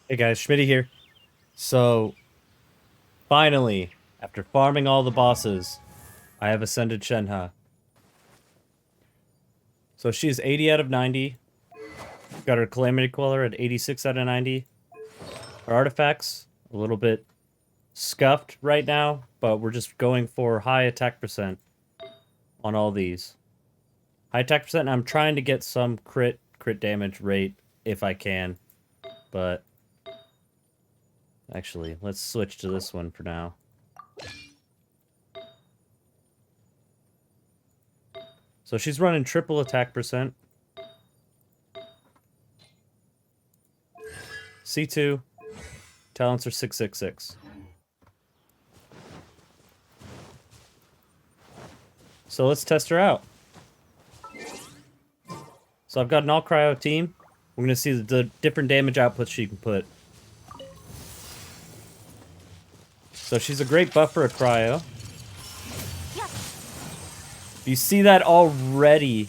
Hey guys, Schmitty here. So, finally, after farming all the bosses, I have ascended Shenhe. So she's 80 out of 90. Got her Calamity Queller at 86 out of 90. Her artifacts, a little bit scuffed right now, but we're just going for high attack percent on all these. High attack percent, and I'm trying to get some crit damage rate if I can. But, actually, let's switch to this one for now. So she's running triple attack percent. C2. Talents are 666. So let's test her out. So I've got an all cryo team. We're going to see the different damage outputs she can put. So she's a great buff for a cryo. You see that already.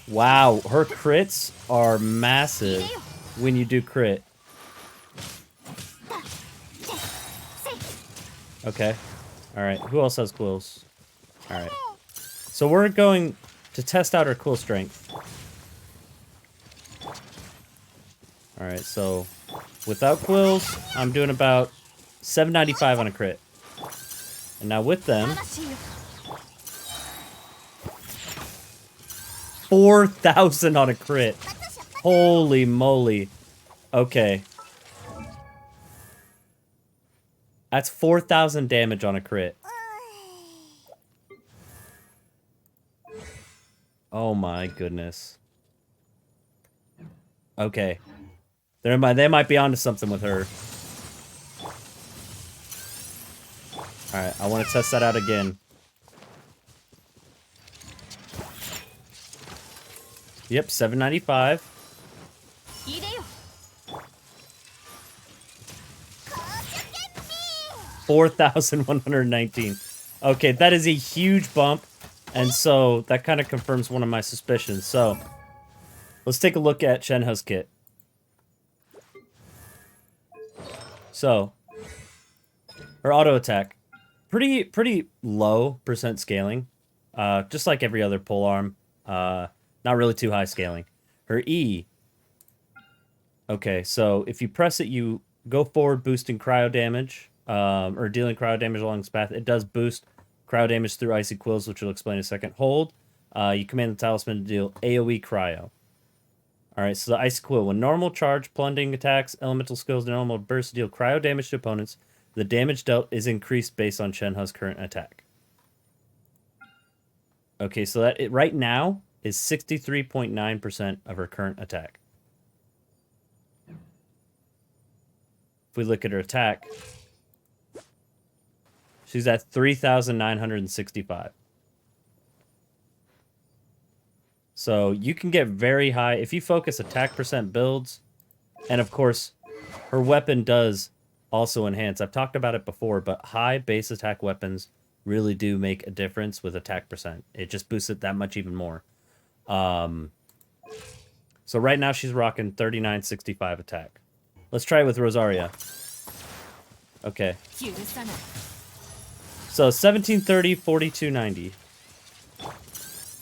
Wow, her crits are massive when you do crit. Okay. Alright, who else has quills? Alright. So we're going to test out her quill strength. Alright, so without quills, I'm doing about 795 on a crit. And now with them, 4,000 on a crit. Holy moly. Okay. That's 4,000 damage on a crit. Oh my goodness. Okay. They might be onto something with her. Alright, I want to test that out again. Yep, 795. 4,119. Okay, that is a huge bump. And so that kind of confirms one of my suspicions. So let's take a look at Shenhe's kit. So her auto attack, pretty low percent scaling, just like every other polearm. Not really too high scaling. Her E. Okay, so if you press it, you go forward, boosting cryo damage, or dealing cryo damage along its path. It does boost cryo damage through icy quills, which we'll explain in a second. Hold. You command the talisman to deal AoE cryo. Alright, so the icy quill. When normal charge, plunging attacks, elemental skills, and normal bursts deal cryo damage to opponents, the damage dealt is increased based on Shenhe's current attack. Okay, so that right now is 63.9% of her current attack. If we look at her attack, she's at 3,965. So you can get very high if you focus attack percent builds. And of course, her weapon does also enhance. I've talked about it before, but high base attack weapons really do make a difference with attack percent. It just boosts it that much even more. So right now she's rocking 3965 attack. Let's try it with Rosaria. Okay. So 1730, 4290.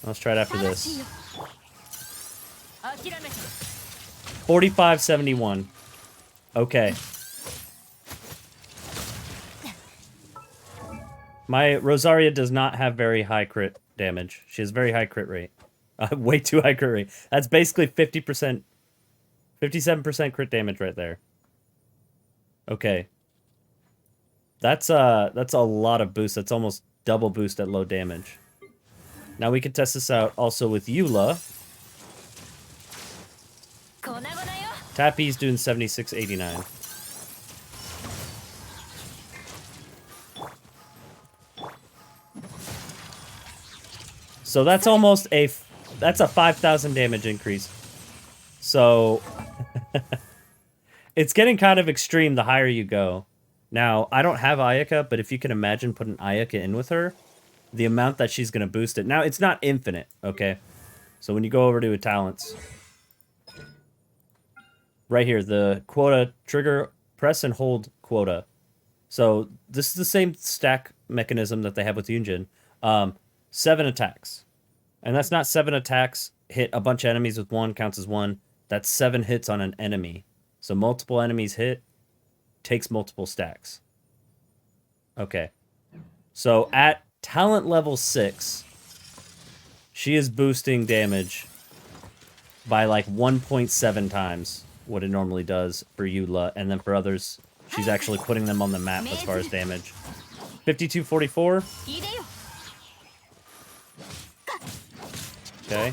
Let's try it after this. 4571. Okay. My Rosaria does not have very high crit damage. She has very high crit rate. Way too high crit rate. That's basically 50%, 57% crit damage right there. Okay. That's a lot of boost. That's almost double boost at low damage. Now we can test this out also with Eula. Tappy's doing 7689. So that's almost a 5,000 damage increase. So it's getting kind of extreme the higher you go. Now, I don't have Ayaka, but if you can imagine putting Ayaka in with her, the amount that she's going to boost it. Now, it's not infinite, okay? So when you go over to her talents, right here, the quota trigger, press and hold quota. So this is the same stack mechanism that they have with Yunjin. 7 attacks. And that's not 7 attacks, hit a bunch of enemies with 1, counts as 1. That's 7 hits on an enemy. So multiple enemies hit, takes multiple stacks. Okay. So at talent level 6, she is boosting damage by like 1.7 times what it normally does for Eula. And then for others, she's actually putting them on the map as far as damage. 5244. Okay.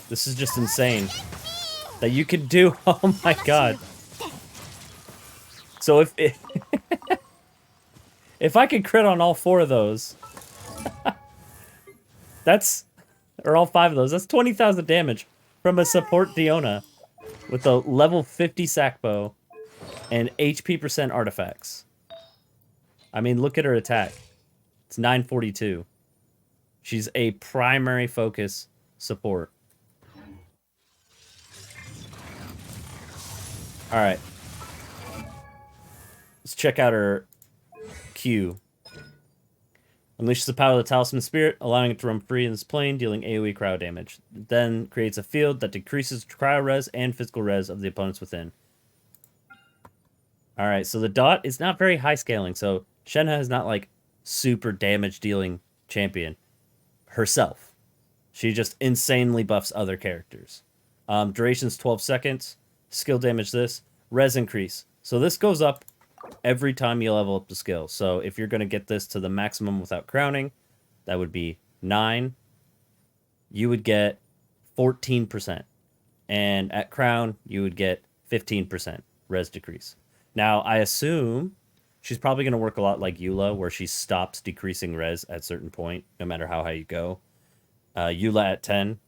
This is just insane. That you can do... Oh my god. So if I could crit on all 4 of those... That's... Or all 5 of those. That's 20,000 damage from a support Diona. With a level 50 sack bow. And HP percent artifacts. I mean, look at her attack. It's 942. She's a primary focus support. Alright. Let's check out her Q. Unleashes the power of the Talisman Spirit, allowing it to roam free in this plane, dealing AoE cryo damage. It then creates a field that decreases cryo res and physical res of the opponents within. Alright, so the dot is not very high scaling, so Shenhe is not like super damage dealing champion herself. She just insanely buffs other characters. Duration's 12 seconds. Skill damage this. Res increase. So this goes up every time you level up the skill. So if you're going to get this to the maximum without crowning, that would be 9. You would get 14%. And at crown, you would get 15% res decrease. Now, I assume she's probably going to work a lot like Eula, where she stops decreasing res at a certain point, no matter how high you go. Eula at 10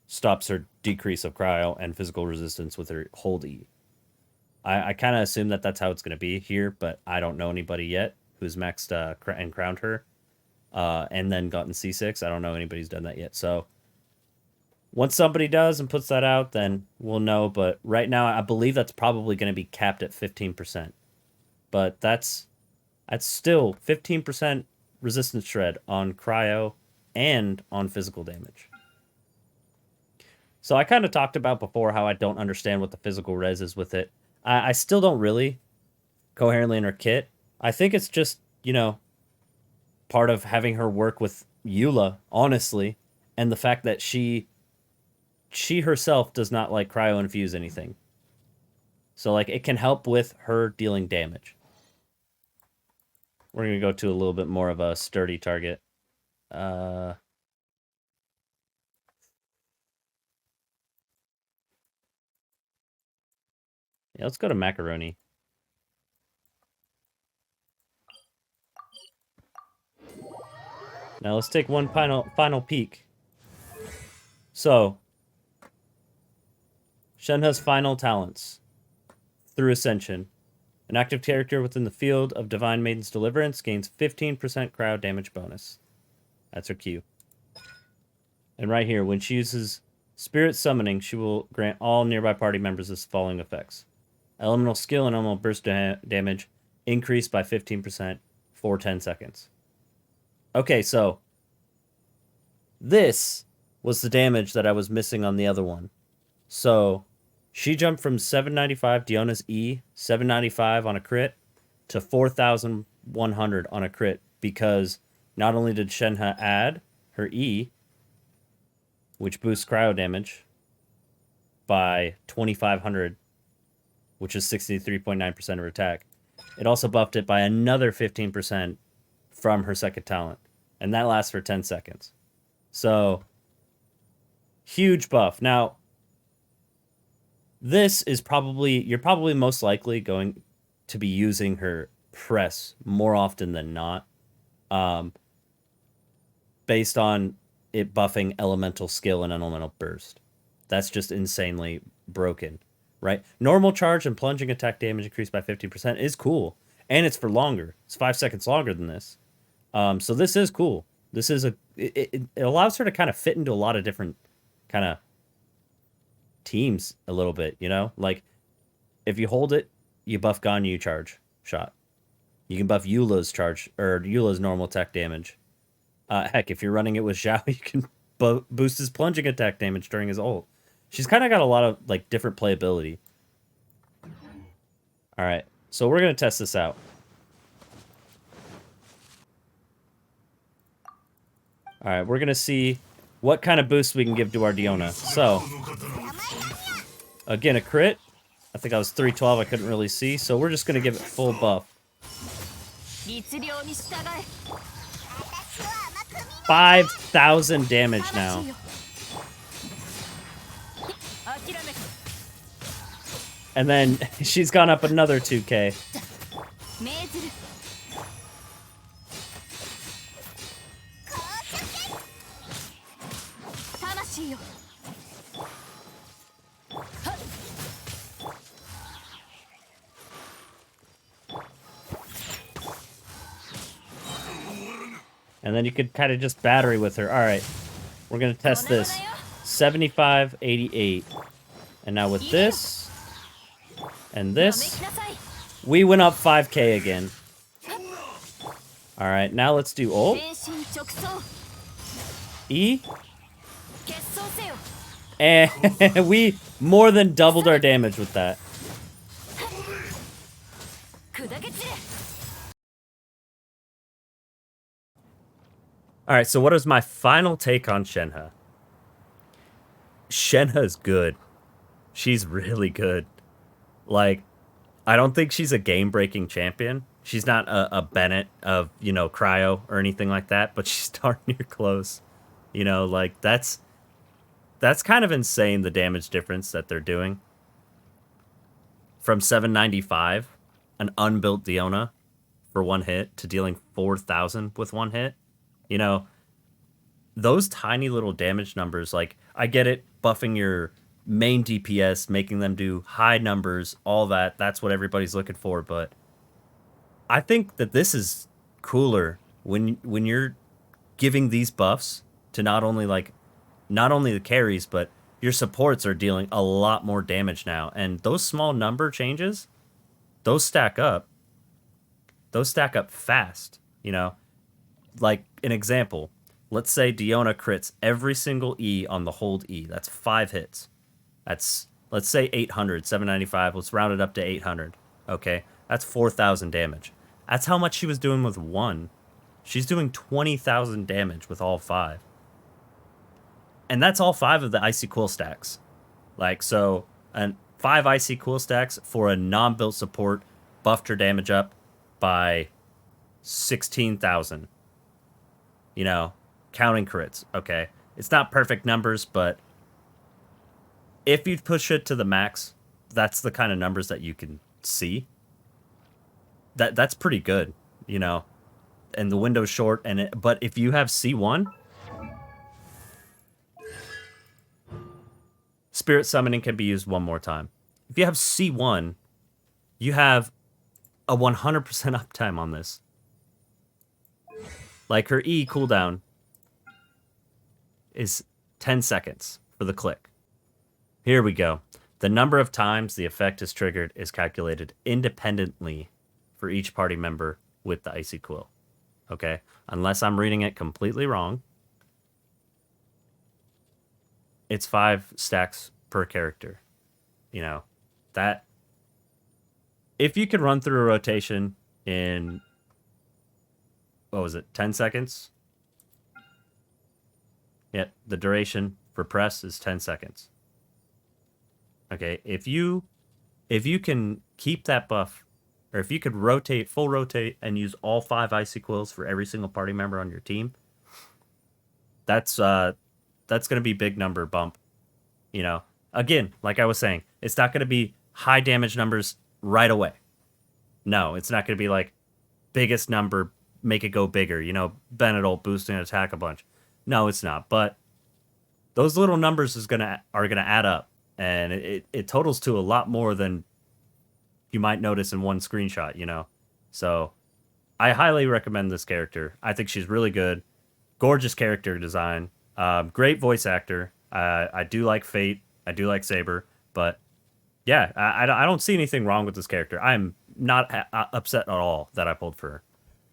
stops her decrease of cryo and physical resistance with her hold E. I kind of assume that that's how it's going to be here, but I don't know anybody yet who's maxed and crowned her and then gotten C6. I don't know anybody's done that yet. So once somebody does and puts that out, then we'll know. But right now, I believe that's probably going to be capped at 15%. But that's still 15% resistance shred on cryo and on physical damage. So I kind of talked about before how I don't understand what the physical res is with it. I still don't really coherently in her kit. I think it's just, you know, part of having her work with Eula, honestly, and the fact that she herself does not like cryo infuse anything. So like it can help with her dealing damage. We're going to go to a little bit more of a sturdy target. Yeah, let's go to macaroni. Now let's take one final peek. So, Shenhe's final talents. Through Ascension. An active character within the field of Divine Maiden's Deliverance gains 15% cryo damage bonus. That's her Q. And right here, when she uses Spirit Summoning, she will grant all nearby party members the following effects. Elemental skill and elemental burst damage increased by 15% for 10 seconds. Okay, so this was the damage that I was missing on the other one. So she jumped from 795, Diona's E, 795 on a crit, to 4,100 on a crit, because not only did Shenhe add her E, which boosts cryo damage by 2,500, which is 63.9% of her attack. It also buffed it by another 15% from her second talent. And that lasts for 10 seconds. So, huge buff. Now, this is probably... You're probably most likely going to be using her press more often than not. Based on it buffing elemental skill and elemental burst. That's just insanely broken. Right? Normal charge and plunging attack damage increased by 50% is cool. And it's for longer. It's 5 seconds longer than this. So this is cool. This is it allows her to kind of fit into a lot of different kind of teams a little bit, you know? Like, if you hold it, you buff Ganyu charge shot. You can buff Eula's charge, or Eula's normal attack damage. Heck, if you're running it with Zhao, you can boost his plunging attack damage during his ult. She's kind of got a lot of, like, different playability. Alright, so we're going to test this out. Alright, we're going to see what kind of boost we can give to our Diona. So, again, a crit. I think I was 312, I couldn't really see, so we're just going to give it full buff. 5,000 damage now. And then she's gone up another 2k. And then you could kind of just battery with her. All right, we're going to test this. 75, 88. And now with this and this, we went up 5k again. All right, now let's do ult. E. And we more than doubled our damage with that. Alright, so what is my final take on Shenhe? Shenhe's good. She's really good. Like, I don't think she's a game-breaking champion. She's not a Bennett of, you know, Cryo or anything like that, but she's darn near close. You know, like, that's kind of insane, the damage difference that they're doing. From 795, an unbuilt Diona for one hit, to dealing 4,000 with one hit. You know, those tiny little damage numbers, like, I get it, buffing your main DPS, making them do high numbers, all that, that's what everybody's looking for, but I think that this is cooler when you're giving these buffs to not only the carries, but your supports are dealing a lot more damage now, and those small number changes, those stack up fast, you know? Like, an example, let's say Diona crits every single E on the hold E. That's 5 hits. That's, let's say 800, 795. Let's round it up to 800. Okay, that's 4,000 damage. That's how much she was doing with one. She's doing 20,000 damage with all 5. And that's all 5 of the Icy Cool stacks. Like, so, and 5 Icy Cool stacks for a non-built support buffed her damage up by 16,000. You know, counting crits, okay? It's not perfect numbers, but if you push it to the max, that's the kind of numbers that you can see. That's pretty good, you know? And the window's short, but if you have C1, Spirit Summoning can be used one more time. If you have C1, you have a 100% uptime on this. Like, her E cooldown is 10 seconds for the click. Here we go. The number of times the effect is triggered is calculated independently for each party member with the Icy Quill. Okay? Unless I'm reading it completely wrong. It's 5 stacks per character. You know, that... If you could run through a rotation in... What was it, 10 seconds? Yeah, the duration for press is 10 seconds. Okay, if you can keep that buff, or if you could rotate, full rotate, and use all 5 Icy Quills for every single party member on your team, that's going to be big number bump. You know, again, like I was saying, it's not going to be high damage numbers right away. No, it's not going to be like biggest number, make it go bigger, you know, Benadryl boosting attack a bunch. No, it's not. But those little numbers are gonna add up, and it totals to a lot more than you might notice in one screenshot, you know. So I highly recommend this character. I think she's really good. Gorgeous character design. Great voice actor. I do like Fate. I do like Saber, but yeah, I don't see anything wrong with this character. I'm not upset at all that I pulled for her.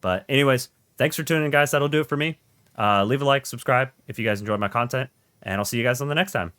But anyways, thanks for tuning in, guys. That'll do it for me. Leave a like, subscribe if you guys enjoyed my content, and I'll see you guys on the next time.